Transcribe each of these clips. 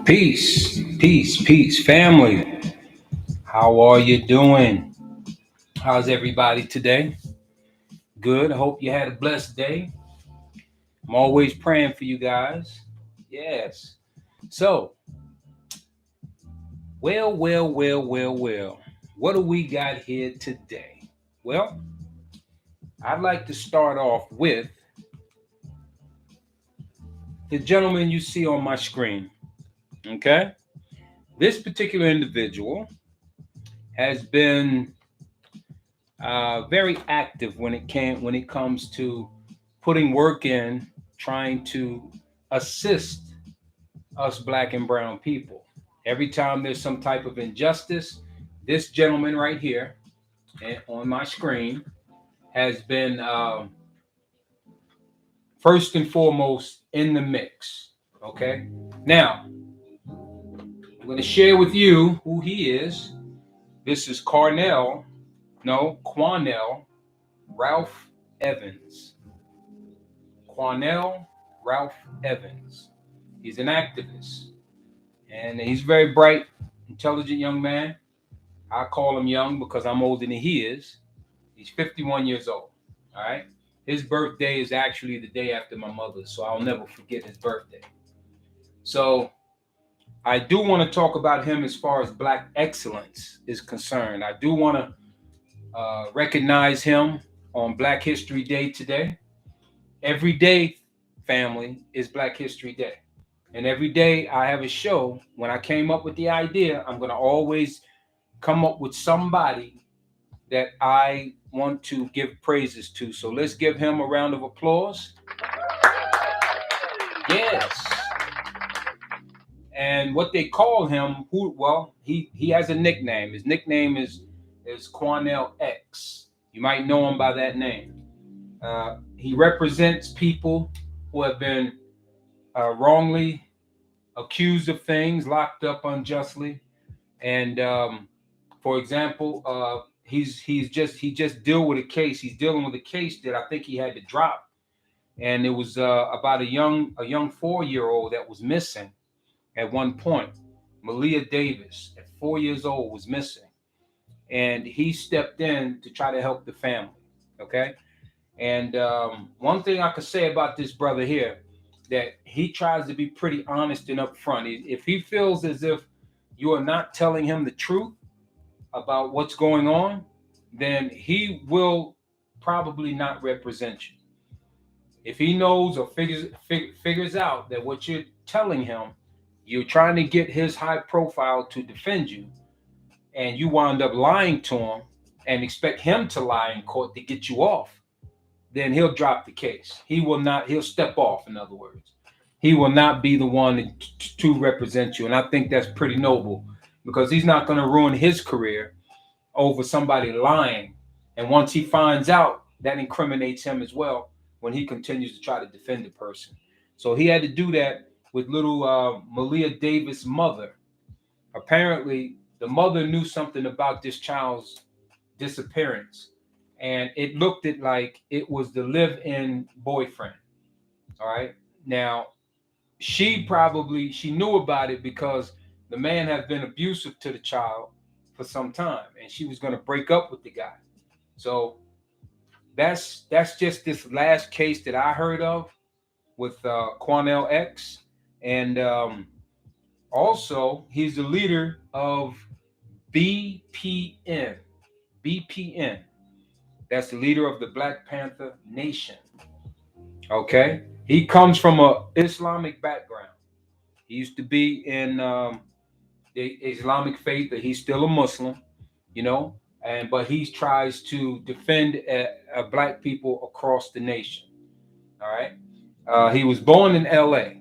Peace, peace, peace, family. How are you doing? How's everybody today? Good. I hope you had a blessed day. I'm always praying for you guys. Yes. So, well. What do we got here today? Well, I'd like to start off with the gentleman you see on my screen. Okay? This particular individual has been very active when it comes to putting work in, trying to assist us black and brown people. Every time there's some type of injustice, this gentleman right here on my screen has been first and foremost in the mix. Okay, now I'm going to share with you who he is. This is Quanell Ralph Evans. Quanell Ralph Evans. He's an activist, and he's a very bright, intelligent young man. I call him young because I'm older than he is. He's 51 years old. All right. His birthday is actually the day after my mother's, so I'll never forget his birthday. So I do want to talk about him as far as Black excellence is concerned. I do want to recognize him on Black History Day today. Every day, family, is Black History Day. And every day I have a show. When I came up with the idea, I'm going to always come up with somebody that I want to give praises to. So let's give him a round of applause. Yes. And what they call him, he has a nickname. His nickname is Quanell X. You might know him by that name. He represents people who have been wrongly accused of things, locked up unjustly, and for example, he just deal with a case. He's dealing with a case that I think he had to drop, and it was about a young 4-year-old that was missing at one point. Malia Davis, at 4 years old, was missing, and he stepped in to try to help the family. Okay, and one thing I could say about this brother here, that he tries to be pretty honest and upfront. If he feels as if you are not telling him the truth about what's going on, then he will probably not represent you. If he knows or figures out that what you're telling him, you're trying to get his high profile to defend you, and you wind up lying to him and expect him to lie in court to get you off, then he'll drop the case. He will not, he'll step off, in other words. He will not be the one to represent you. And I think that's pretty noble, because he's not going to ruin his career over somebody lying. And once he finds out, that incriminates him as well when he continues to try to defend the person. So he had to do that with little Malia Davis' mother. Apparently, the mother knew something about this child's disappearance, and it looked like it was the live-in boyfriend. All right. Now, she knew about it because the man had been abusive to the child for some time, and she was going to break up with the guy. So that's just this last case that I heard of with Quanell X, and also he's the leader of BPN. BPN. That's the leader of the Black Panther Nation. Okay, he comes from a Islamic background. He used to be in the Islamic faith, that he's still a Muslim, you know, and but he tries to defend black people across the nation. All right, he was born in L.A.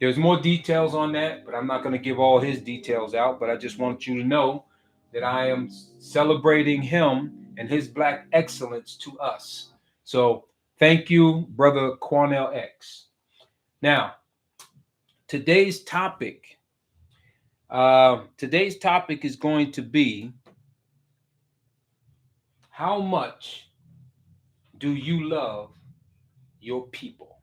There's more details on that, but I'm not going to give all his details out. But I just want you to know that I am celebrating him and his black excellence to us. So thank you, brother Quanell X. Now, today's topic. Today's topic is going to be, how much do you love your people?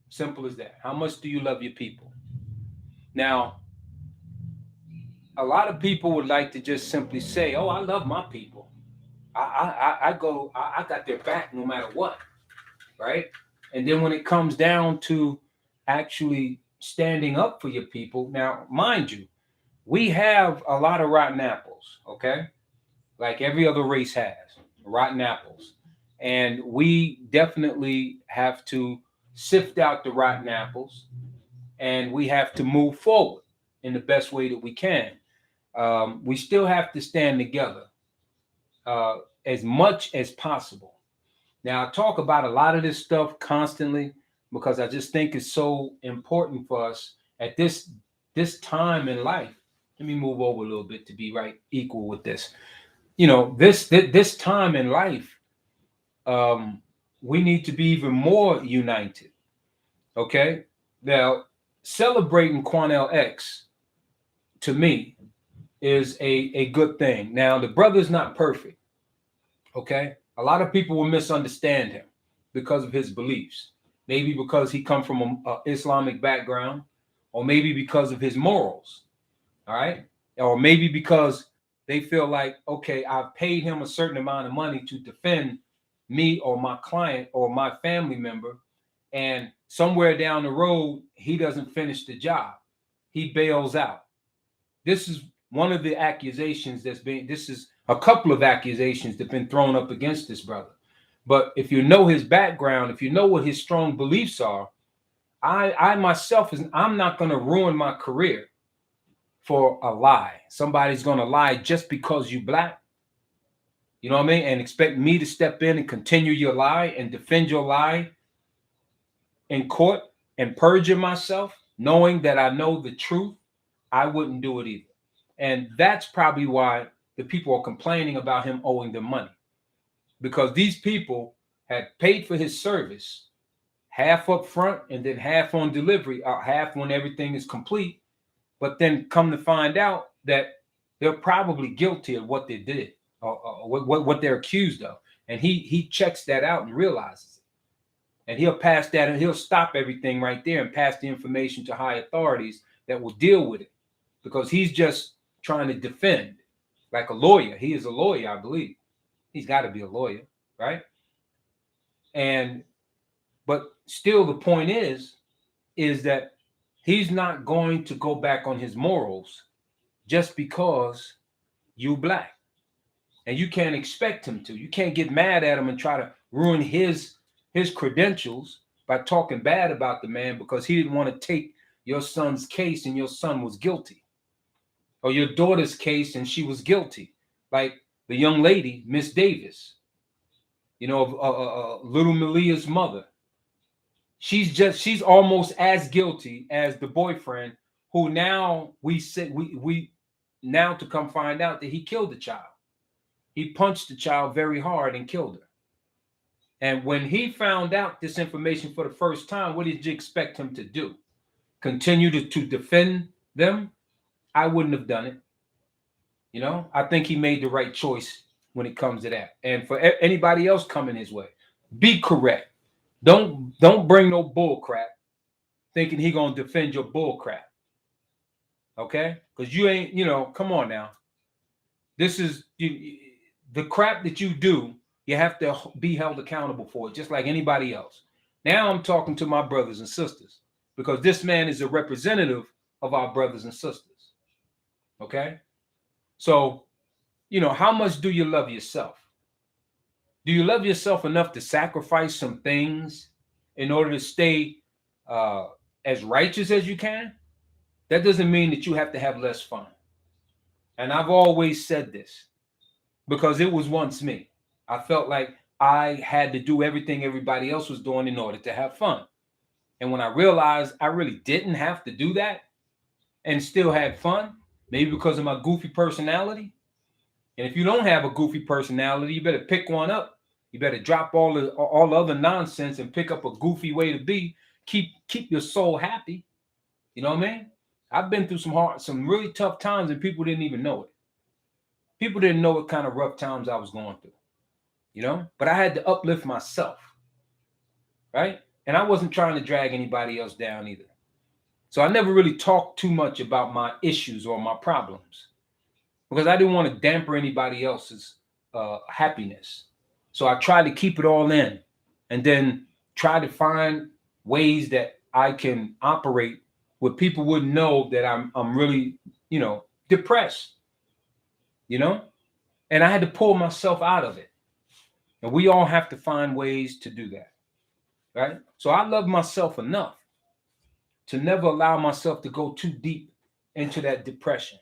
Simple as that. How much do you love your people? Now, a lot of people would like to just simply say, "Oh, I love my people. I got their back no matter what," right? And then when it comes down to actually standing up for your people, now, mind you, we have a lot of rotten apples, okay? Like every other race has rotten apples. And we definitely have to sift out the rotten apples and we have to move forward in the best way that we can. We still have to stand together uh, as much as possible. Now, I talk about a lot of this stuff constantly because I just think it's so important for us at this time in life. Let me move over a little bit to be right equal with this. This time in life, um, we need to be even more united. Okay, now celebrating Quanell X to me is a good thing. Now the brother's not perfect. Okay, a lot of people will misunderstand him because of his beliefs. Maybe because he come from a Islamic background, or maybe because of his morals. All right, or maybe because they feel like, okay, I've paid him a certain amount of money to defend me or my client or my family member, and somewhere down the road he doesn't finish the job, he bails out. This is one of the accusations that's been, this is a couple of accusations that have been thrown up against this brother. But if you know his background, if you know what his strong beliefs are, I myself is, I'm not going to ruin my career for a lie. Somebody's going to lie just because you black, you know what I mean, and expect me to step in and continue your lie and defend your lie in court and perjure myself, knowing that I know the truth. I wouldn't do it either. And that's probably why the people are complaining about him owing them money, because these people had paid for his service, half up front and then half on delivery, or half when everything is complete. But then come to find out that they're probably guilty of what they did, or what they're accused of. And he checks that out and realizes it. And he'll pass that, and he'll stop everything right there and pass the information to high authorities that will deal with it, because he's just trying to defend like a lawyer. He is a lawyer, I believe. He's got to be a lawyer, right? And but still, the point is that he's not going to go back on his morals just because you black. And you can't expect him to. You can't get mad at him and try to ruin his credentials by talking bad about the man because he didn't want to take your son's case and your son was guilty, or your daughter's case and she was guilty, like the young lady, Miss Davis, little Malia's mother. She's almost as guilty as the boyfriend, who now we now to come find out that he killed the child. He punched the child very hard and killed her. And when he found out this information for the first time, what did you expect him to do? Continue to defend them? I wouldn't have done it. I think he made the right choice when it comes to that. And for anybody else coming his way, be correct. Don't bring no bull crap thinking he gonna defend your bull crap. Okay? Because you ain't, come on now. This is the crap that you do, you have to be held accountable for it, just like anybody else. Now I'm talking to my brothers and sisters, because this man is a representative of our brothers and sisters. Okay? So, how much do you love yourself? Do you love yourself enough to sacrifice some things in order to stay as righteous as you can? That doesn't mean that you have to have less fun. And I've always said this because it was once me. I felt like I had to do everything everybody else was doing in order to have fun. And when I realized I really didn't have to do that and still had fun, maybe because of my goofy personality. And if you don't have a goofy personality, you better pick one up. You better drop all the other nonsense and pick up a goofy way to be. Keep your soul happy. You know what I mean? I've been through some really tough times, and people didn't even know it. People didn't know what kind of rough times I was going through. But I had to uplift myself, right? And I wasn't trying to drag anybody else down either. So I never really talked too much about my issues or my problems because I didn't want to damper anybody else's happiness. So I tried to keep it all in and then try to find ways that I can operate where people wouldn't know that I'm really, depressed, and I had to pull myself out of it. And we all have to find ways to do that. Right. So I love myself enough to never allow myself to go too deep into that depression.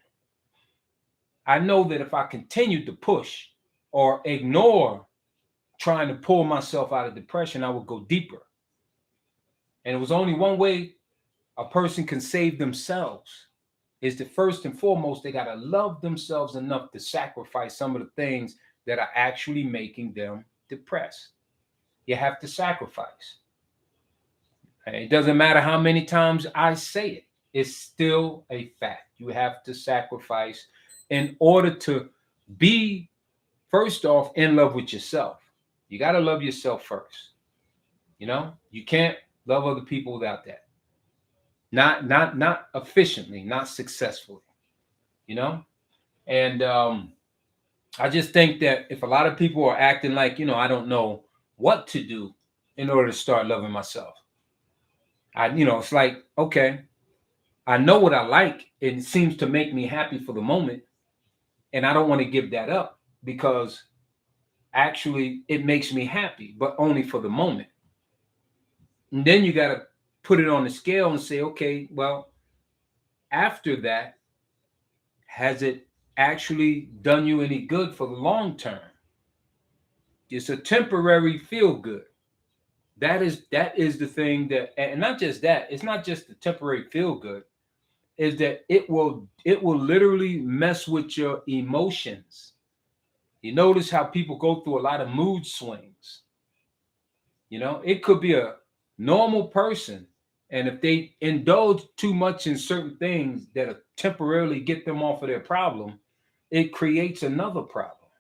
I know that if I continue to push or ignore trying to pull myself out of depression, I would go deeper. And it was only one way a person can save themselves is that first and foremost, they got to love themselves enough to sacrifice some of the things that are actually making them depressed. You have to sacrifice. It doesn't matter how many times I say it, it's still a fact. You have to sacrifice in order to be, first off, in love with yourself. You got to love yourself first. You can't love other people without that. Not efficiently, not successfully, And I just think that if a lot of people are acting like, I don't know what to do in order to start loving myself. It's like, okay, I know what I like. It seems to make me happy for the moment. And I don't want to give that up because actually it makes me happy, but only for the moment. And then you got to put it on the scale and say, okay, well, after that, has it actually done you any good for the long term? It's a temporary feel good. That is the thing that, and not just that, it's not just the temporary feel good, is that it will literally mess with your emotions. You notice how people go through a lot of mood swings. It could be a normal person, and if they indulge too much in certain things that temporarily get them off of their problem, it creates another problem.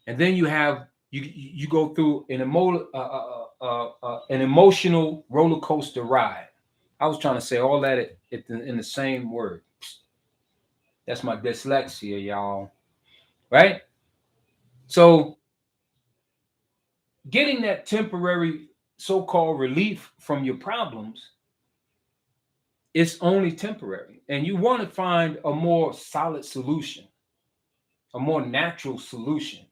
And then you have you go through an emotional roller coaster ride. I was trying to say all that in the same word. That's my dyslexia, y'all. Right? So getting that temporary so-called relief from your problems is only temporary. And you want to find a more solid solution, a more natural solution.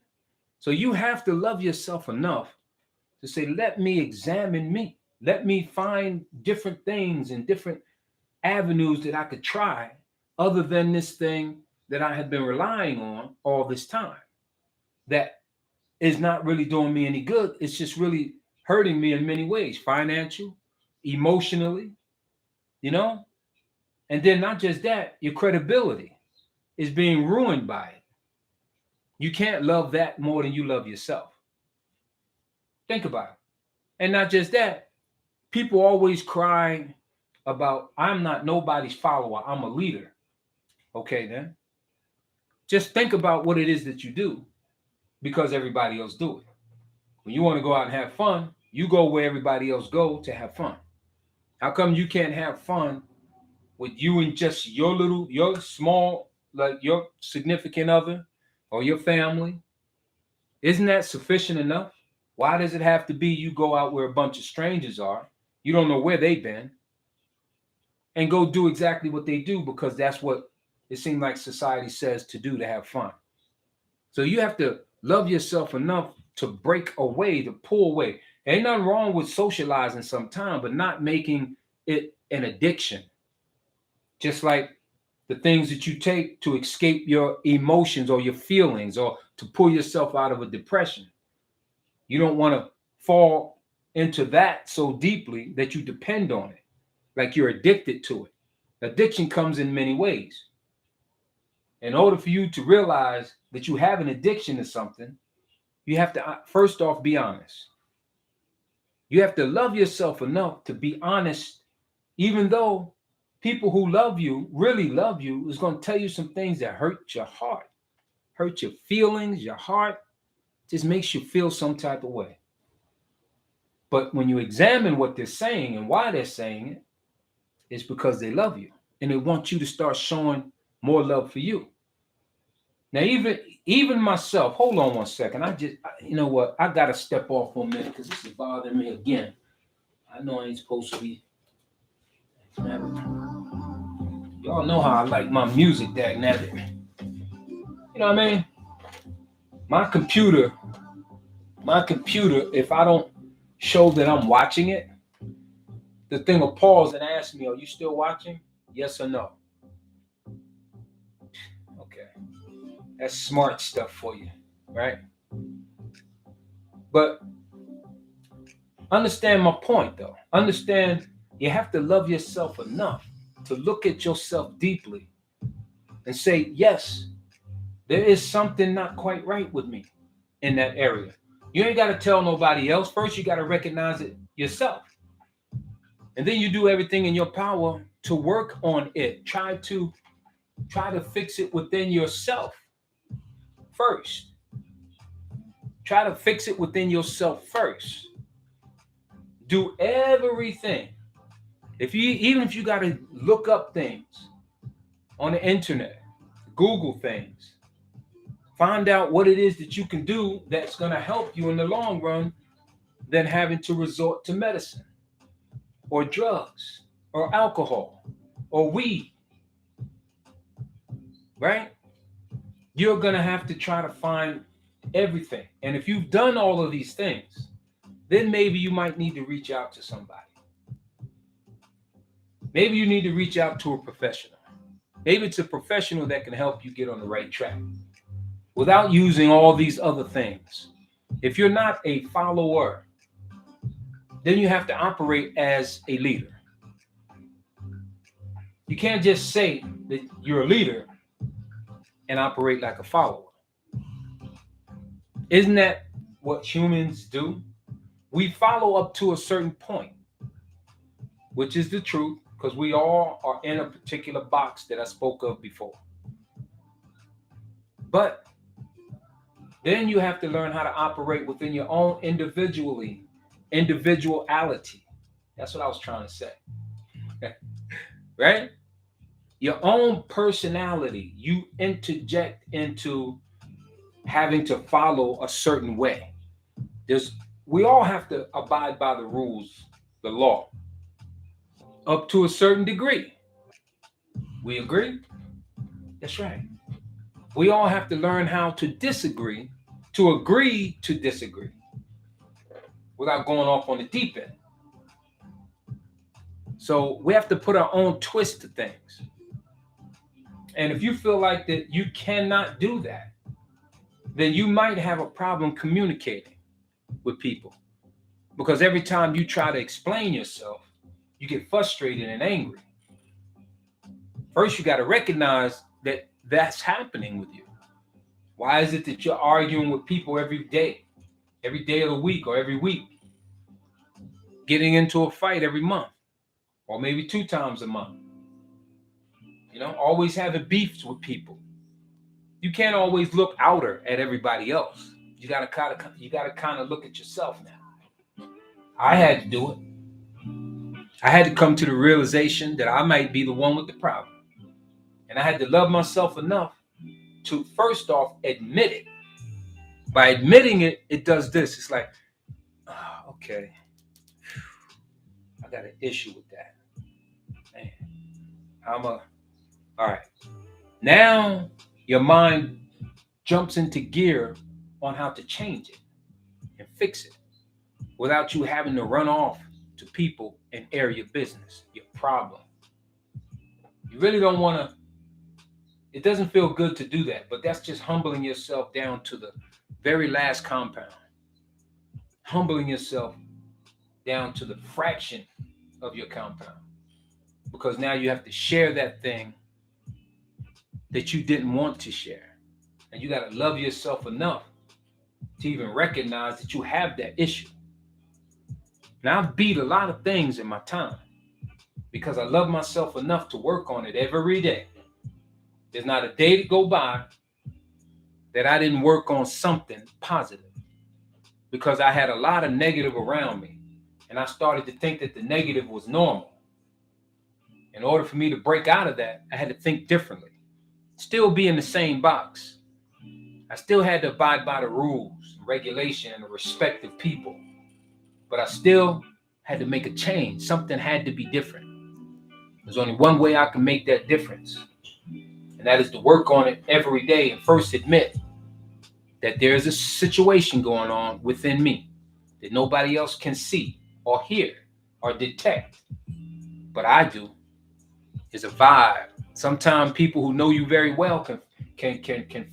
So you have to love yourself enough to say, let me examine me. Let me find different things and different avenues that I could try other than this thing that I have been relying on all this time that is not really doing me any good. It's just really hurting me in many ways, financial, emotionally, and then not just that, your credibility is being ruined by it. You can't love that more than you love yourself. Think about it. And not just that, people always cry about, I'm not nobody's follower, I'm a leader. Okay, then. Just think about what it is that you do because everybody else do it. When you want to go out and have fun, you go where everybody else go to have fun. How come you can't have fun with you and just your small, like your significant other or your family? Isn't that sufficient enough? Why does it have to be you go out where a bunch of strangers are? You don't know where they've been. And go do exactly what they do because that's what it seems like society says to do to have fun. So you have to love yourself enough to break away, to pull away. Ain't nothing wrong with socializing sometime, but not making it an addiction. Just like the things that you take to escape your emotions or your feelings or to pull yourself out of a depression. You don't want to fall into that so deeply that you depend on it, like you're addicted to it. Addiction comes in many ways. In order for you to realize that you have an addiction to something, you have to first off be honest. You have to love yourself enough to be honest, even though people who love you, really love you, is going to tell you some things that hurt your heart, hurt your feelings, your heart, just makes you feel some type of way. But when you examine what they're saying and why they're saying it, It's because they love you and they want you to start showing more love for you. Now, even myself, hold on one second. You know what? I gotta step off for a minute because this is bothering me again. I know I ain't supposed to be. Y'all know how I like my music, dag nabbit. You know what I mean? My computer, if I don't show that I'm watching it, the thing will pause and ask me, are you still watching? Yes or no? Okay. That's smart stuff for you, right? But understand my point, though. Understand you have to love yourself enough to look at yourself deeply and say, yes, there is something not quite right with me in that area. You ain't got to tell nobody else. First, you got to recognize it yourself. And then you do everything in your power to work on it. Try to fix it within yourself first. Try to fix it within yourself first. Do everything. Even if you got to look up things on the internet, Google things, find out what it is that you can do that's going to help you in the long run than having to resort to medicine or drugs or alcohol or weed, right? You're going to have to try to find everything. And if you've done all of these things, then maybe you might need to reach out to somebody. Maybe you need to reach out to a professional. Maybe it's a professional that can help you get on the right track without using all these other things. If you're not a follower, then you have to operate as a leader. You can't just say that you're a leader and operate like a follower. Isn't that what humans do? We follow up to a certain point, which is the truth, because we all are in a particular box that I spoke of before. But then you have to learn how to operate within your own individuality. That's what I was trying to say. Right? Your own personality, you interject into having to follow a certain way. We all have to abide by the rules, the law, up to a certain degree. We agree? That's right. We all have to learn how to disagree, to agree to disagree, without going off on the deep end. So we have to put our own twist to things. And if you feel like that you cannot do that, then you might have a problem communicating with people. Because every time you try to explain yourself, you get frustrated and angry. First, you got to recognize that that's happening with you. Why is it that you're arguing with people every day of the week or every week? Getting into a fight every month or maybe 2 times a month. You know, always having beefs with people. You can't always look outer at everybody else. You gotta kind of look at yourself now. I had to do it. I had to come to the realization that I might be the one with the problem. And I had to love myself enough to first off admit it. By admitting it, it does this. It's like, oh, okay, I got an issue with that. Man, all right. Now your mind jumps into gear on how to change it and fix it without you having to run off to people and air your business, your problem. You really don't want to. It doesn't feel good to do that, but that's just humbling yourself down to the very last compound. Humbling yourself down to the fraction of your compound. Because now you have to share that thing that you didn't want to share. And you got to love yourself enough to even recognize that you have that issue. Now, I've beat a lot of things in my time because I love myself enough to work on it every day. There's not a day to go by that I didn't work on something positive because I had a lot of negative around me. And I started to think that the negative was normal. In order for me to break out of that, I had to think differently. Still be in the same box. I still had to abide by the rules, regulation, and the respect of people. But I still had to make a change. Something had to be different. There's only one way I can make that difference. And that is to work on it every day and first admit that there's a situation going on within me that nobody else can see or hear or detect. But I do. It's a vibe. Sometimes people who know you very well can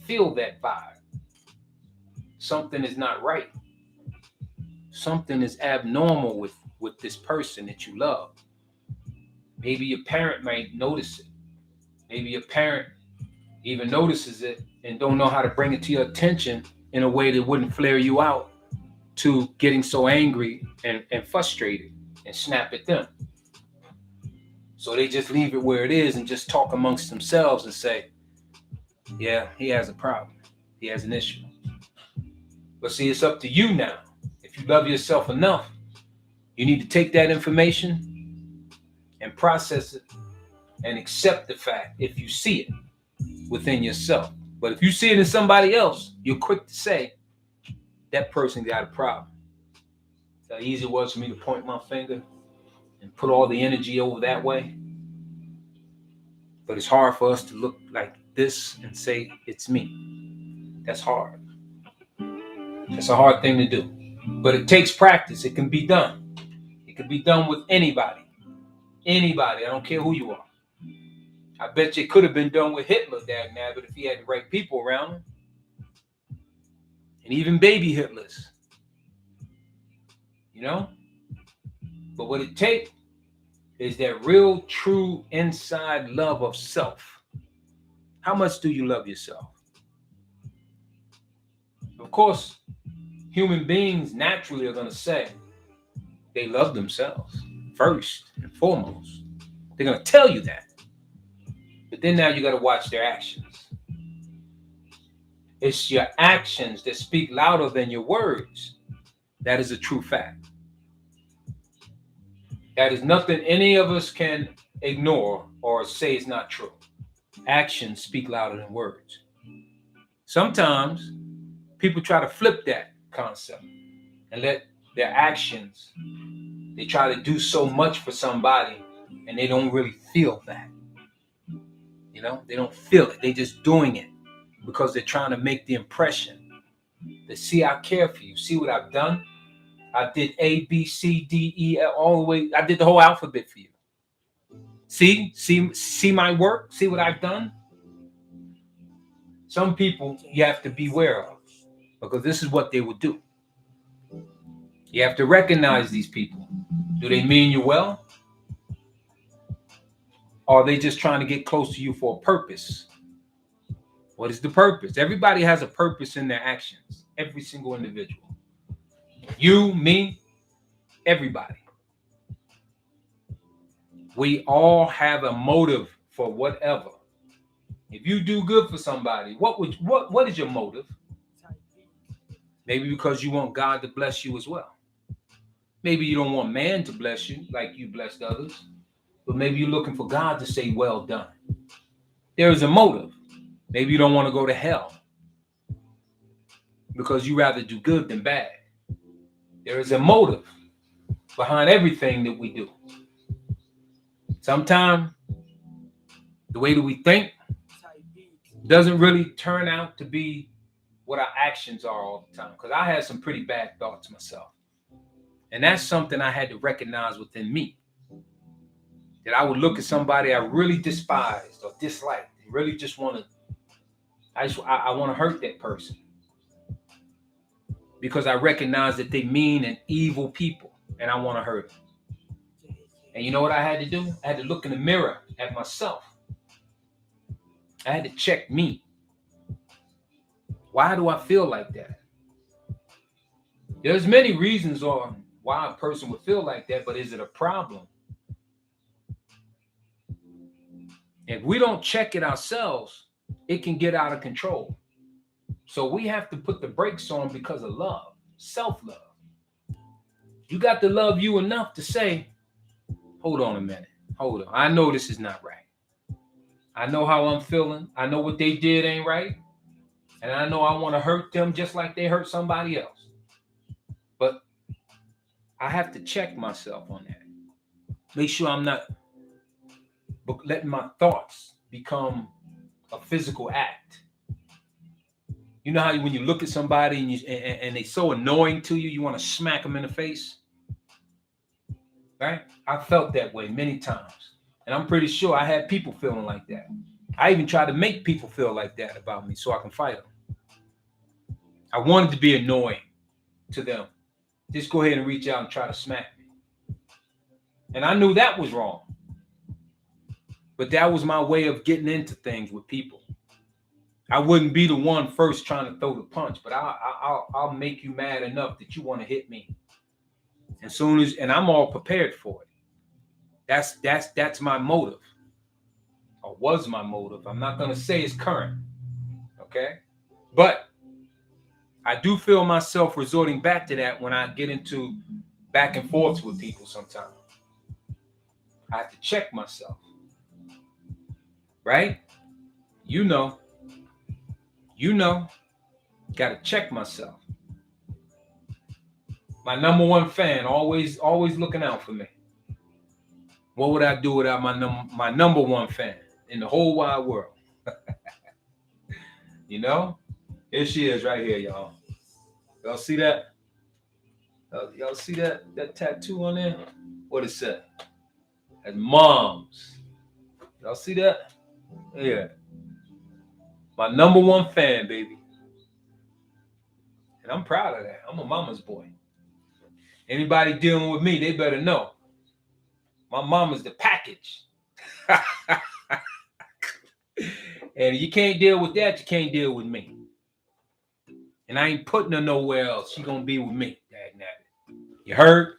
feel that vibe. Something is not right. Something is abnormal with this person that you love. Maybe your parent might notice it. Maybe your parent even notices it and don't know how to bring it to your attention in a way that wouldn't flare you out to getting so angry and frustrated and snap at them. So they just leave it where it is and just talk amongst themselves and say, yeah, he has a problem. He has an issue. But see, it's up to you now. If you love yourself enough, you need to take that information and process it and accept the fact if you see it within yourself. But if you see it in somebody else, you're quick to say, that person got a problem. How easy it was for me to point my finger and put all the energy over that way. But it's hard for us to look like this and say, it's me. That's hard. That's a hard thing to do. But it takes practice. It can be done. It can be done with anybody. Anybody. I don't care who you are. I bet you it could have been done with Hitler, dagnabbit, if he had the right people around him. And even baby Hitlers. You know? But what it takes is that real, true, inside love of self. How much do you love yourself? Of course, human beings naturally are going to say they love themselves first and foremost. They're going to tell you that. But then now you got to watch their actions. It's your actions that speak louder than your words. That is a true fact. That is nothing any of us can ignore or say is not true. Actions speak louder than words. Sometimes people try to flip that concept and let their actions, they try to do so much for somebody and they don't really feel that. You know, they don't feel it. They're just doing it because they're trying to make the impression that, see, I care for you. See what I've done? I did A, B, C, D, E, all the way. I did the whole alphabet for you. See my work? See what I've done? Some people you have to beware of because this is what they will do. You have to recognize these people. Do they mean you well? Or are they just trying to get close to you for a purpose? What is the purpose? Everybody has a purpose in their actions. Every single individual. You, me, everybody. We all have a motive for whatever. If you do good for somebody, what is your motive? Maybe because you want God to bless you as well. Maybe you don't want man to bless you like you blessed others, but maybe you're looking for God to say, well done. There is a motive. Maybe you don't want to go to hell because you rather do good than bad. There is a motive behind everything that we do. Sometimes the way that we think doesn't really turn out to be what our actions are all the time. Because I had some pretty bad thoughts myself. And that's something I had to recognize within me. That I would look at somebody I really despised or disliked and really just want to, I want to hurt that person. Because I recognize that they mean and evil people and I want to hurt them. And you know what I had to do? I had to look in the mirror at myself. I had to check me. Why do I feel like that? There's many reasons on why a person would feel like that, but is it a problem? If we don't check it ourselves, it can get out of control. So we have to put the brakes on because of love, self-love. You got to love you enough to say, hold on a minute. hold on. I know this is not right. I know how I'm feeling. I know what they did ain't right. And I know I want to hurt them just like they hurt somebody else. But I have to check myself on that. Make sure I'm not letting my thoughts become a physical act. You know how when you look at somebody and they're so annoying to you, you want to smack them in the face? Right? I felt that way many times. And I'm pretty sure I had people feeling like that. I even tried to make people feel like that about me so I can fight them. I wanted to be annoying to them. Just go ahead and reach out and try to smack me. And I knew that was wrong. But that was my way of getting into things with people. I wouldn't be the one first trying to throw the punch, but I'll make you mad enough that you want to hit me. And I'm all prepared for it. That's my motive. Or was my motive. I'm not gonna say it's current. Okay? But I do feel myself resorting back to that when I get into back and forths with people sometimes. I have to check myself. Right? You know, gotta check myself. My number one fan, always looking out for me. What would I do without my number one fan in the whole wide world? You know? Here she is right here, y'all. Y'all see that? Y'all see that tattoo on there? What is that? That's Moms. Y'all see that? Yeah. My number one fan, baby. And I'm proud of that. I'm a mama's boy. Anybody dealing with me, they better know. My mama's the package. And you can't deal with that, you can't deal with me. And I ain't putting her nowhere else. She gonna be with me. You heard?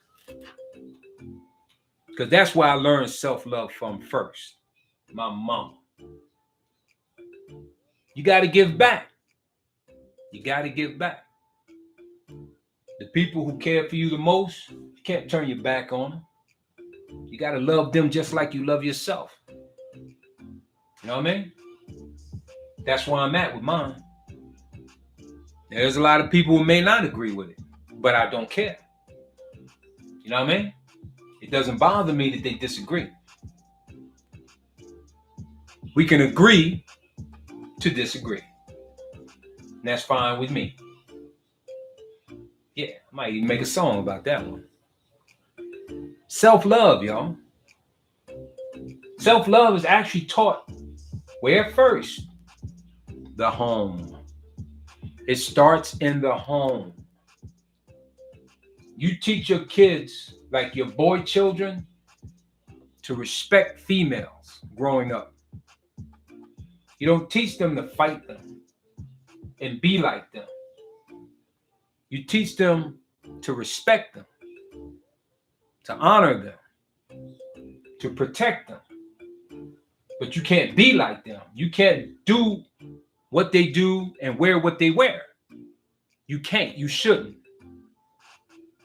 Because that's where I learned self-love from first. My mama. You got to give back. You got to give back. The people who care for you the most, you can't turn your back on them. You got to love them just like you love yourself. You know what I mean? That's where I'm at with mine. There's a lot of people who may not agree with it, but I don't care. You know what I mean? It doesn't bother me that they disagree. We can agree to disagree. And that's fine with me. Yeah, I might even make a song about that one. Self-love, y'all. Self-love is actually taught where first? The home. It starts in the home. You teach your kids, like your boy children, to respect females growing up. You don't teach them to fight them and be like them. You teach them to respect them, to honor them, to protect them. But you can't be like them. You can't do what they do and wear what they wear. You can't. You shouldn't.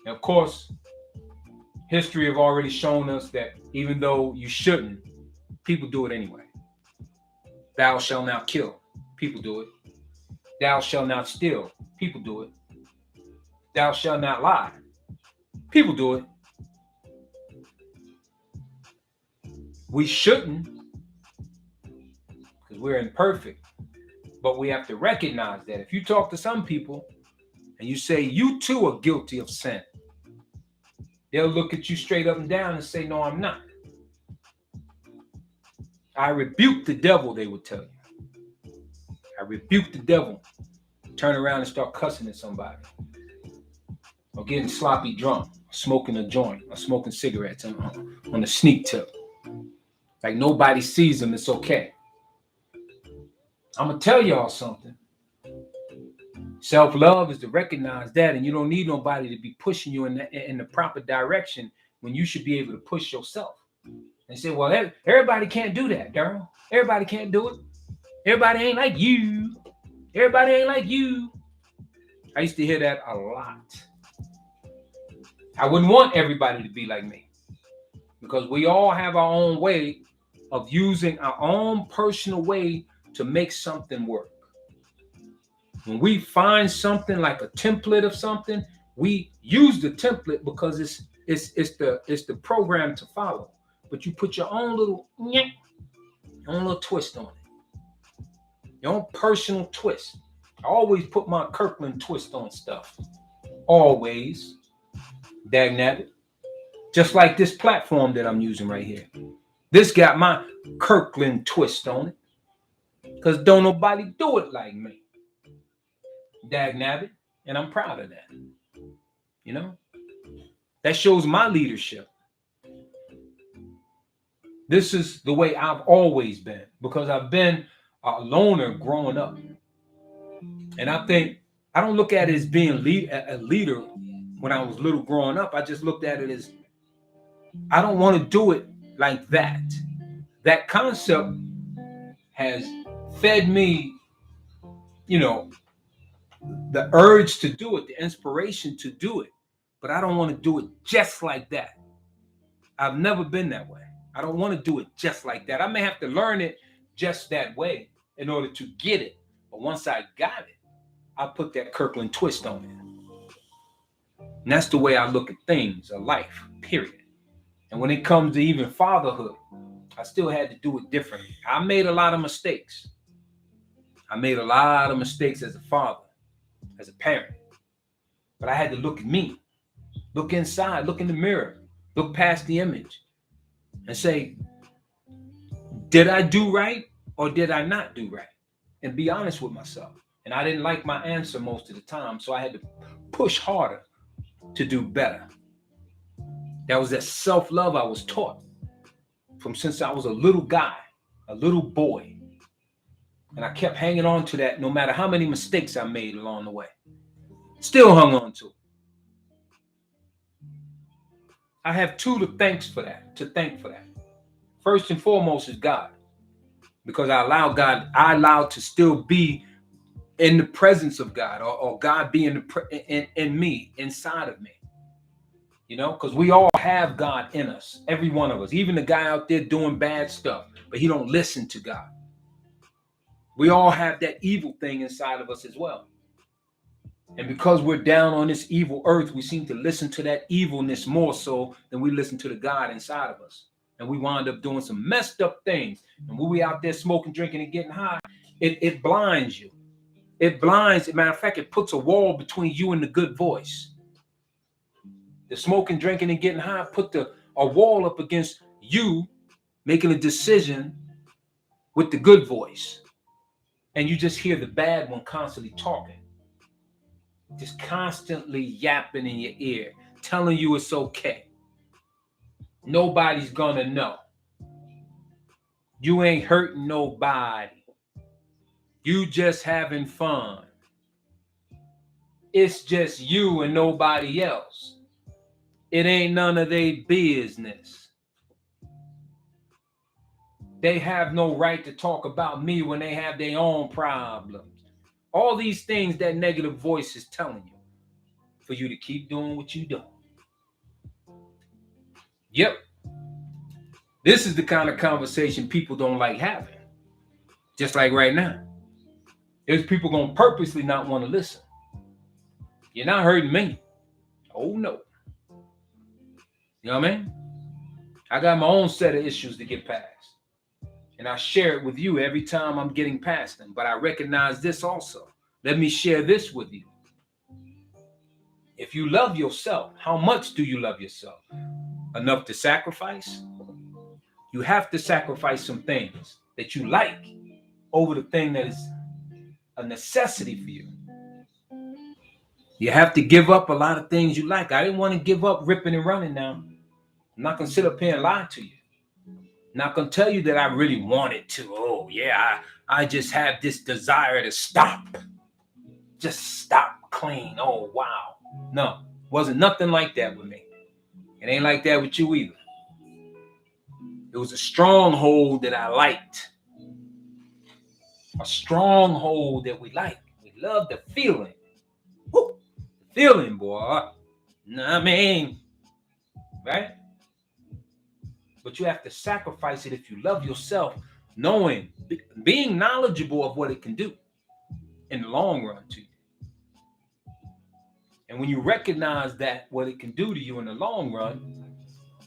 And of course, history have already shown us that even though you shouldn't, people do it anyway. Thou shalt not kill. People do it. Thou shalt not steal. People do it. Thou shalt not lie. People do it. We shouldn't, because we're imperfect. But we have to recognize that if you talk to some people and you say you too are guilty of sin, they'll look at you straight up and down and say, no, I'm not. I rebuke the devil, they would tell you. I rebuke the devil. Turn around and start cussing at somebody. Or getting sloppy drunk, smoking a joint, or smoking cigarettes on a sneak tip. Like nobody sees them, it's okay. I'm going to tell y'all something. Self-love is to recognize that, and you don't need nobody to be pushing you in the proper direction when you should be able to push yourself. And say, well, everybody can't do that, Daryl. Everybody can't do it. Everybody ain't like you. Everybody ain't like you. I used to hear that a lot. I wouldn't want everybody to be like me. because we all have our own way of using our own personal way to make something work. When we find something like a template of something, we use the template because it's the program to follow. But you put your own little twist on it, your own personal twist. I always put my Kirkland twist on stuff. Always. Dagnabbit. Just like this platform that I'm using right here. This got my Kirkland twist on it. Because don't nobody do it like me. Dagnabbit. And I'm proud of that. You know? That shows my leadership. This is the way I've always been. Because I've been a loner growing up. And I think I don't look at it as being a leader when I was little growing up. I just looked at it as I don't want to do it like that. That concept has fed me, the urge to do it, the inspiration to do it. But I don't want to do it just like that. I've never been that way. I don't want to do it just like that. I may have to learn it just that way in order to get it. But once I got it, I put that Kirkland twist on it. And that's the way I look at things, a life, period. And when it comes to even fatherhood, I still had to do it differently. I made a lot of mistakes. I made a lot of mistakes as a father, as a parent. But I had to look at me, look inside, look in the mirror, look past the image and say, did I do right or did I not do right? And be honest with myself. And I didn't like my answer most of the time, so I had to push harder to do better. That was that self-love I was taught from since I was a little guy, a little boy. And I kept hanging on to that no matter how many mistakes I made along the way. Still hung on to it. I have two to thank for that. First and foremost is God. Because I allowed to still be in the presence of God, or God be in me, inside of me. Because we all have God in us, every one of us, even the guy out there doing bad stuff, but he don't listen to God. We all have that evil thing inside of us as well. And because we're down on this evil earth, we seem to listen to that evilness more so than we listen to the God inside of us. And we wind up doing some messed up things. And when we out there smoking, drinking, and getting high, it blinds you. It blinds. As a matter of fact, it puts a wall between you and the good voice. The smoking, drinking, and getting high put a wall up against you making a decision with the good voice. And you just hear the bad one constantly talking. Just constantly yapping in your ear, telling you it's okay. Nobody's gonna know. You ain't hurting nobody. You just having fun. It's just you and nobody else. It ain't none of their business. They have no right to talk about me when they have their own problems. All these things that negative voice is telling you for you to keep doing what you do. Yep. This is the kind of conversation people don't like having. Just like right now. There's people going to purposely not want to listen. You're not hurting me. Oh, no. You know what I mean? I got my own set of issues to get past. And I share it with you every time I'm getting past them. But I recognize this also. Let me share this with you. If you love yourself, how much do you love yourself? Enough to sacrifice? You have to sacrifice some things that you like over the thing that is a necessity for you. You have to give up a lot of things you like. I didn't want to give up ripping and running now. I'm not going to sit up here and lie to you. I'm not going to tell you that I really wanted to. Oh, yeah, I just have this desire to stop. Just stop clean. Oh, wow. No, wasn't nothing like that with me. It ain't like that with you either. It was a stronghold that I liked. A stronghold that we like. We love the feeling. Woo! The feeling, boy. Know what I mean? Right? but you have to sacrifice it if you love yourself, knowing, being knowledgeable of what it can do in the long run to you. And when you recognize that, what it can do to you in the long run,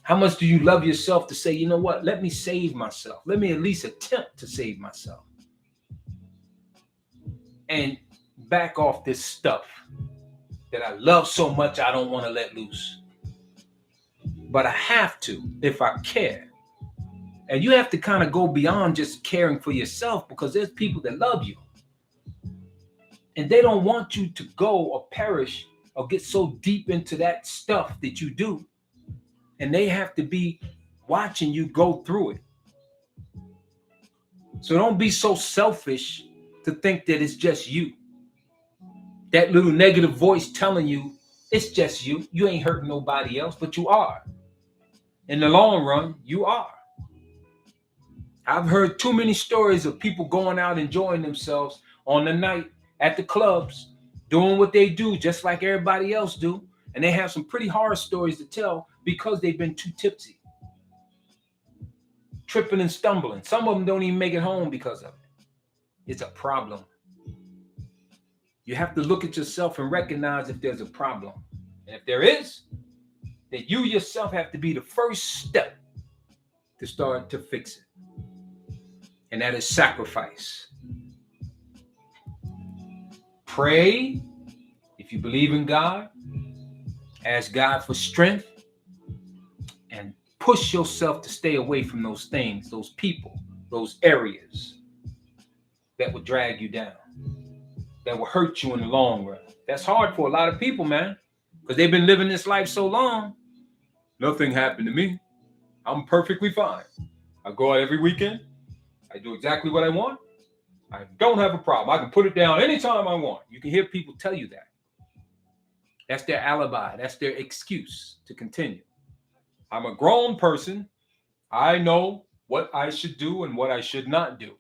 how much do you love yourself to say, you know what, let me save myself. Let me at least attempt to save myself. And back off this stuff that I love so much I don't want to let loose. But I have to if I care. And you have to kind of go beyond just caring for yourself, because there's people that love you. And they don't want you to go or perish or get so deep into that stuff that you do. And they have to be watching you go through it. So don't be so selfish to think that it's just you. That little negative voice telling you it's just you. You ain't hurting nobody else, but you are. In the long run, you are. I've heard too many stories of people going out enjoying themselves on the night at the clubs, doing what they do just like everybody else do. And they have some pretty horror stories to tell because they've been too tipsy. Tripping and stumbling. Some of them don't even make it home because of it. It's a problem. You have to look at yourself and recognize if there's a problem. And if there is, then you yourself have to be the first step to start to fix it. And that is sacrifice. Pray. If you believe in God, ask God for strength, and push yourself to stay away from those things, those people, those areas that will drag you down, that will hurt you in the long run. That's hard for a lot of people, man, because they've been living this life so long. Nothing happened to me. I'm perfectly fine. I go out every weekend. I do exactly what I want. I don't have a problem. I can put it down anytime I want. You can hear people tell you that. That's their alibi. That's their excuse to continue. I'm a grown person. I know what I should do and what I should not do.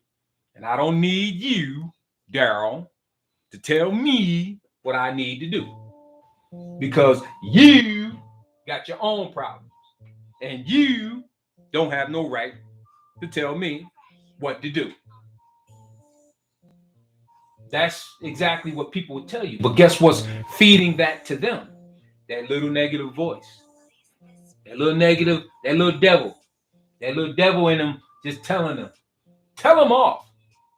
And I don't need you, Daryl, to tell me what I need to do. Because you got your own problems. And you don't have no right to tell me what to do. That's exactly what people would tell you. But guess what's feeding that to them? That little negative voice. That little negative, that little devil in them just telling them. Tell him off.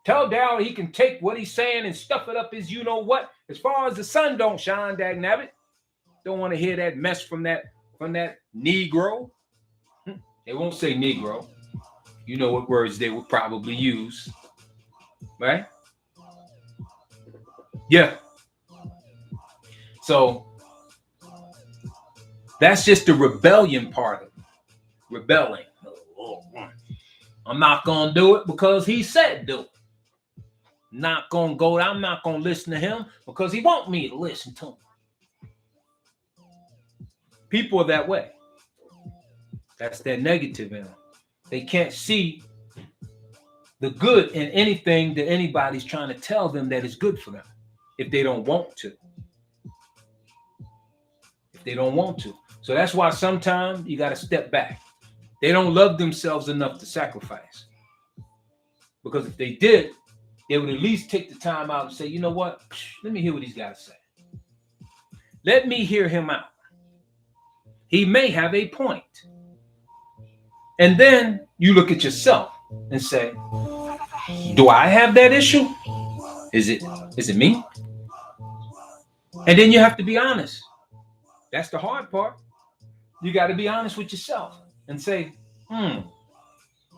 Tell Daryl he can take what he's saying and stuff it up his you know what. As far as the sun don't shine, dag nabbit. Don't want to hear that mess from that Negro. They won't say Negro. You know what words they would probably use. Right? Yeah. So that's just the rebellion part of it. Rebelling. I'm not going to do it because he said do it. Not going to go. I'm not going to listen to him because he want me to listen to him. People are that way. That's their negative in them. They can't see the good in anything that anybody's trying to tell them that is good for them if they don't want to. If they don't want to. So that's why sometimes you got to step back. They don't love themselves enough to sacrifice. Because if they did, they would at least take the time out and say, you know what? Let me hear what he's got to say. Let me hear him out. He may have a point. And then you look at yourself and say, do I have that issue? Is it me? And then you have to be honest. That's the hard part. You got to be honest with yourself and say, dang,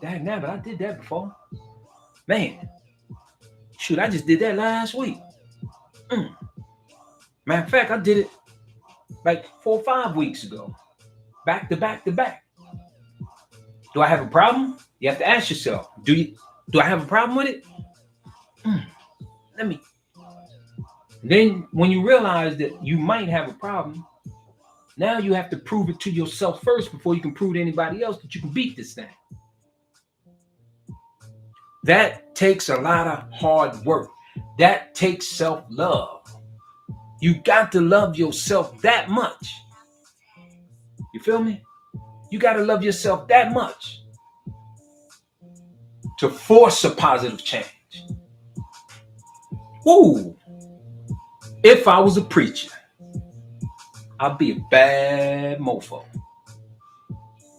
but I did that before. Man, shoot, I just did that last week. Matter of fact, I did it like 4 or 5 weeks ago. Back to back to back. Do I have a problem? You have to ask yourself, do I have a problem with it? Then when you realize that you might have a problem, now you have to prove it to yourself first before you can prove to anybody else that you can beat this thing. That takes a lot of hard work. That takes self-love. You got to love yourself that much. You feel me? You got to love yourself that much to force a positive change. Woo! If I was a preacher, I'd be a bad mofo.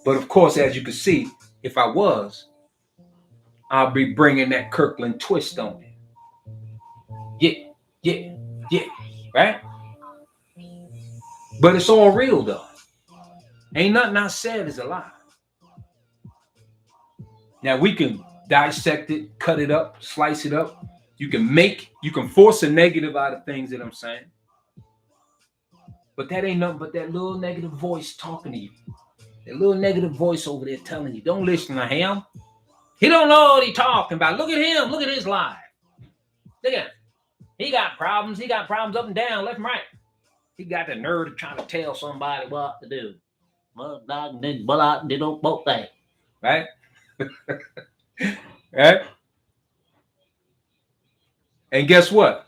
But of course, as you can see, if I was, I'll be bringing that Kirkland twist on it. Yeah, right? But it's all real, though. Ain't nothing I said is a lie. Now, we can dissect it, cut it up, slice it up. You can force a negative out of things that I'm saying. But that ain't nothing but that little negative voice talking to you. That little negative voice over there telling you, don't listen to him. He don't know what he's talking about. Look at him. Look at his life. Look at him. He got problems. He got problems up and down, left and right. He got the nerve to try to tell somebody what to do. Well, they don't both things. Right? Right? And guess what?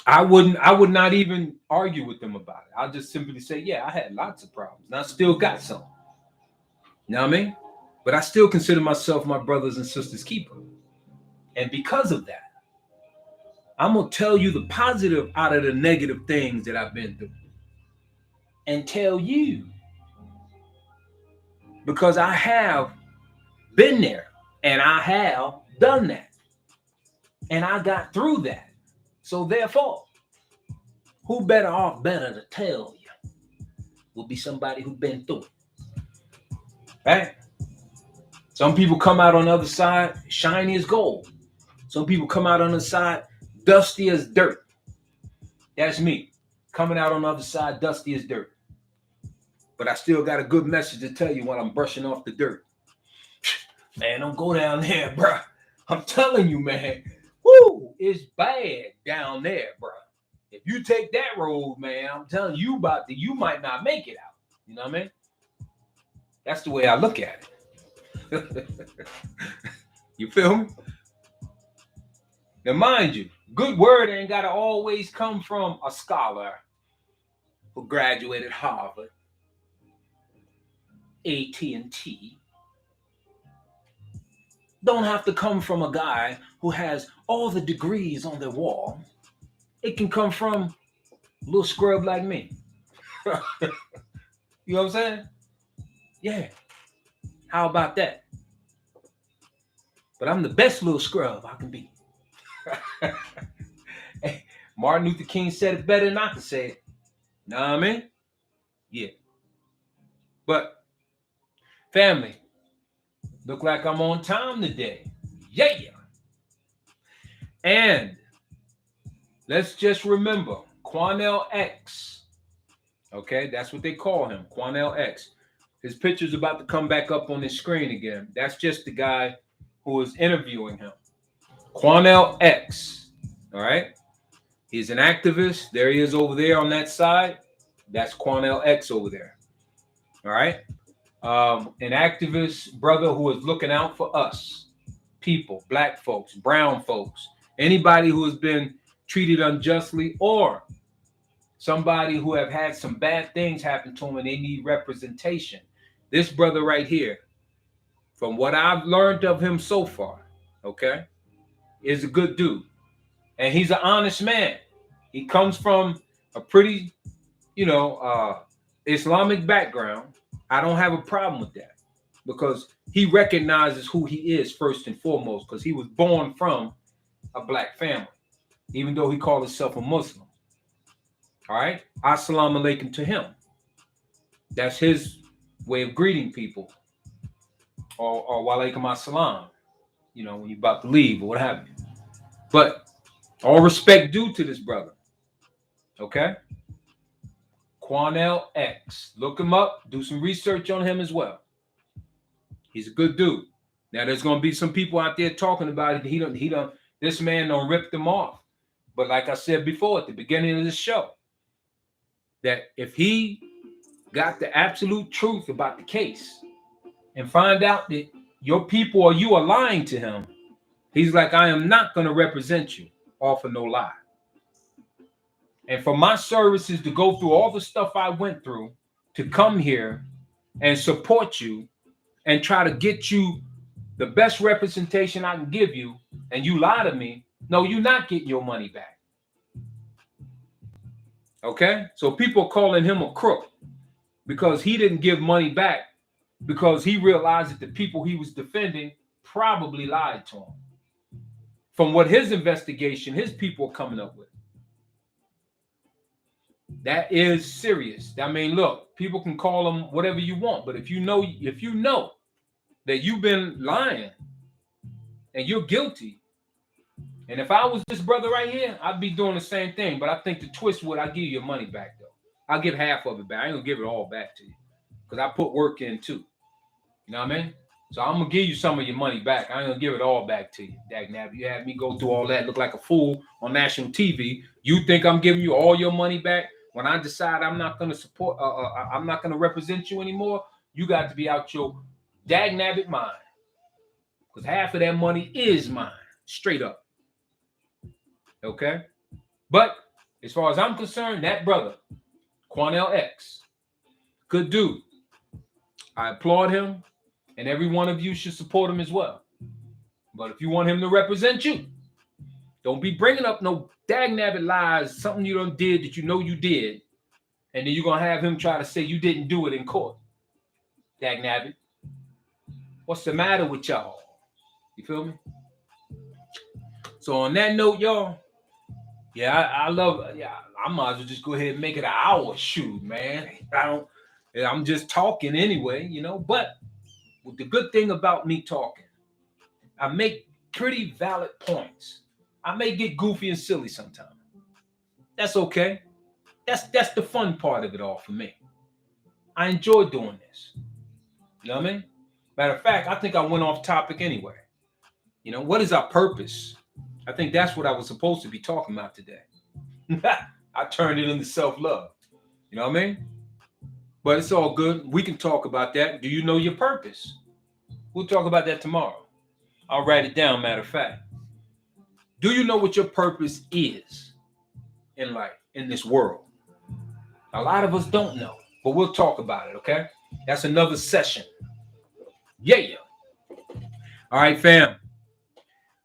I would not even argue with them about it. I'll just simply say, yeah, I had lots of problems. And I still got some. You know what I mean? But I still consider myself my brothers and sisters' keeper. And because of that, I'm going to tell you the positive out of the negative things that I've been through. And tell you. Because I have been there. And I have done that. And I got through that. So therefore, who better to tell you will be somebody who's been through it. Right? Some people come out on the other side shiny as gold. Some people come out on the side dusty as dirt. That's me. Coming out on the other side dusty as dirt. But I still got a good message to tell you when I'm brushing off the dirt. Man, don't go down there, bro. I'm telling you, man. Woo, it's bad down there, bro. If you take that road, man, I'm telling you you might not make it out. You know what I mean? That's the way I look at it. You feel me? Now, mind you, good word ain't got to always come from a scholar who graduated Harvard, AT&T. Don't have to come from a guy who has all the degrees on their wall. It can come from a little scrub like me. You know what I'm saying? Yeah. How about that? But I'm the best little scrub I can be. Hey, Martin Luther King said it better than I can say it. Know what I mean? Yeah. But, family, look like I'm on time today. Yeah. And let's just remember, Quanell X. Okay, that's what they call him, Quanell X. His picture's about to come back up on his screen again. That's just the guy who was interviewing him. Quanell X. All right? He's an activist. There he is over there on that side. That's Quanell X over there. All right? An activist brother who is looking out for us, people, black folks, brown folks, anybody who has been treated unjustly or somebody who have had some bad things happen to them and they need representation. This brother right here, from what I've learned of him so far, okay, is a good dude. And he's an honest man. He comes from a pretty, Islamic background. I don't have a problem with that because he recognizes who he is first and foremost because he was born from a black family, even though he called himself a Muslim. All right? Assalamu alaikum to him. That's his way of greeting people. Or wa alaikum assalam, when you're about to leave or what have you. But all respect due to this brother. Okay? Quanell X. Look him up. Do some research on him as well. He's a good dude. Now, there's going to be some people out there talking about it. This man don't rip them off. But like I said before at the beginning of the show, that if he got the absolute truth about the case and find out that your people or you are lying to him, he's like, I am not going to represent you off of no lie. And for my services to go through all the stuff I went through to come here and support you and try to get you the best representation I can give you, and you lie to me, no, you're not getting your money back. Okay? So people are calling him a crook because he didn't give money back because he realized that the people he was defending probably lied to him. From what his investigation, his people are coming up with. That is serious. I mean, look, people can call them whatever you want, but if you know that you've been lying and you're guilty, and if I was this brother right here, I'd be doing the same thing. But I think the twist would, I'll give you your money back though. I'll give half of it back. I ain't gonna give it all back to you because I put work in too. You know what I mean? So I'm gonna give you some of your money back. I ain't gonna give it all back to you. Dagnabbit, you had me go through all that, look like a fool on national TV. You think I'm giving you all your money back when I decide I'm not gonna support? I'm not gonna represent you anymore. You got to be out your dagnabbit mind, because half of that money is mine, straight up. Okay, but as far as I'm concerned, that brother, Quanell X, good dude. I applaud him, and every one of you should support him as well. But if you want him to represent you, don't be bringing up no dagnabbit lies, something you done did that you know you did, and then you're gonna have him try to say you didn't do it in court. Dagnabbit, what's the matter with y'all? You feel me? So on that note, y'all, yeah, I love. Yeah, I might as well just go ahead and make it an hour. Shoot, man. I'm just talking anyway, you know. But the good thing about me talking, I make pretty valid points. I may get goofy and silly sometimes. That's okay. That's the fun part of it all for me. I enjoy doing this. You know what I mean? Matter of fact, I think I went off topic anyway. You know, what is our purpose? I think that's what I was supposed to be talking about today. I turned it into self-love. You know what I mean? But it's all good. We can talk about that. Do you know your purpose? We'll talk about that tomorrow. I'll write it down, matter of fact. Do you know what your purpose is in life, in this world? A lot of us don't know, but we'll talk about it, okay? That's another session. Yeah. All right, fam.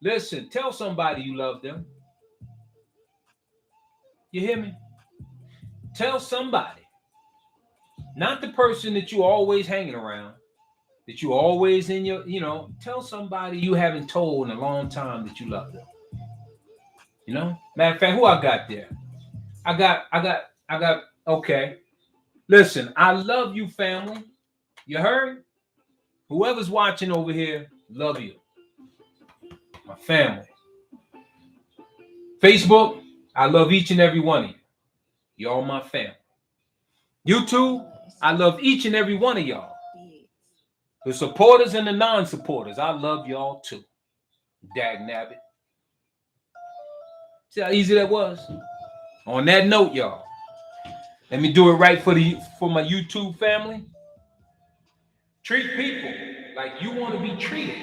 Listen, tell somebody you love them. You hear me? Tell somebody. Not the person that you always hanging around, that you always in your, tell somebody you haven't told in a long time that you love them. You know? Matter of fact, who I got there? I got, okay. Listen, I love you, family. You heard? Whoever's watching over here, love you. My family. Facebook, I love each and every one of you. Y'all my family. YouTube, I love each and every one of y'all. The supporters and the non-supporters, I love y'all too. Dagnabbit. See how easy that was? On that note, y'all, let me do it right for my YouTube family. Treat people like you want to be treated,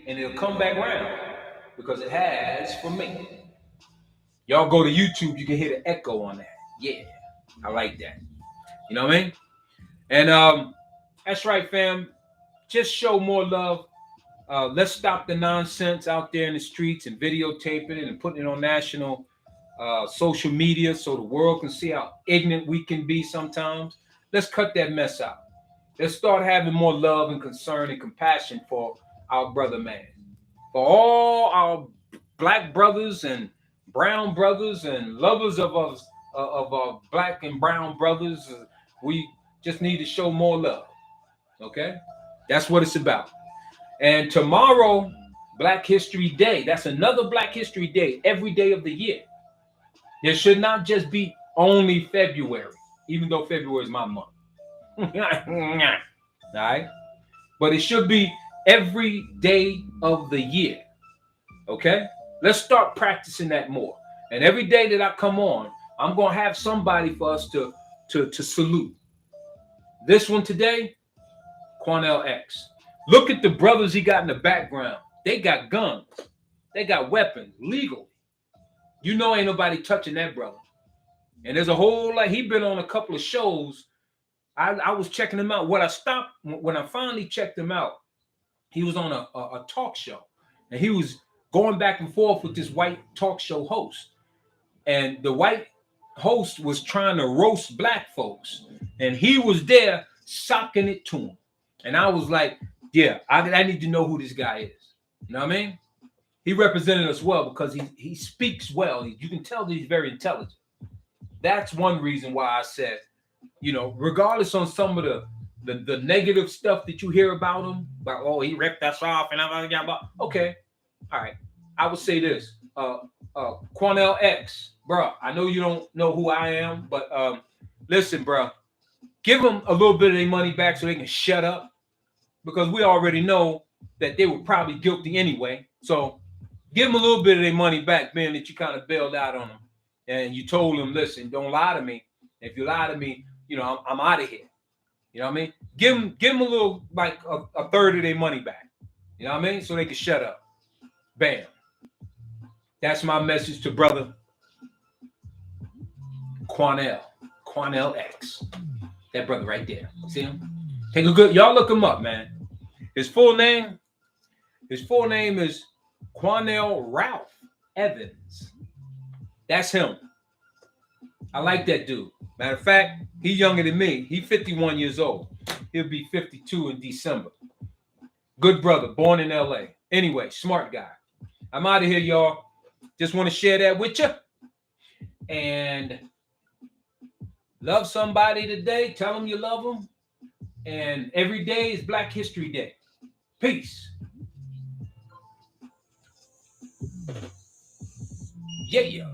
and it'll come back around, because it has for me. Y'all go to YouTube, you can hear the echo on that. Yeah, I like that. You know what I mean? And that's right, fam. Just show more love. Let's stop the nonsense out there in the streets and videotaping it and putting it on national social media so the world can see how ignorant we can be sometimes. Let's cut that mess out. Let's start having more love and concern and compassion for our brother man. For all our black brothers and brown brothers and lovers of us, of our black and brown brothers, we just need to show more love. Okay? That's what it's about. And tomorrow, Black History Day. That's another Black History Day every day of the year. There should not just be only February, even though February is my month. All right? But it should be every day of the year. Okay? Let's start practicing that more. And every day that I come on, I'm going to have somebody for us to salute. This one today, Quanell X. Look at the brothers he got in the background. They got guns. They got weapons, legal. You know ain't nobody touching that brother. And there's a whole lot. He been on a couple of shows I was checking him out. When I finally checked him out, he was on a talk show, and he was going back and forth with this white talk show host, and the white host was trying to roast black folks, and he was there socking it to him, and I was like, yeah, I need to know who this guy is. You know what I mean? He represented us well because he speaks well. You can tell that he's very intelligent. That's one reason why I said, regardless on some of the negative stuff that you hear about him, like, oh, he ripped us off and blah. Okay, all right. I would say this, Quanell X, bro. I know you don't know who I am, but listen, bro, give them a little bit of their money back so they can shut up, because we already know that they were probably guilty anyway. So give them a little bit of their money back, being that you kind of bailed out on them and you told them, listen, don't lie to me. If you lie to me, I'm out of here. You know what I mean? Give them a little, like a third of their money back. You know what I mean? So they can shut up. Bam. That's my message to brother Quanell X. That brother right there. See him? Take a good, y'all look him up, man. His full name is Quanell Ralph Evans. That's him. I like that dude. Matter of fact, he's younger than me. He's 51 years old. He'll be 52 in December. Good brother, born in LA. Anyway, smart guy. I'm out of here, y'all. Just want to share that with you. And love somebody today. Tell them you love them. And every day is Black History Day. Peace. Yeah.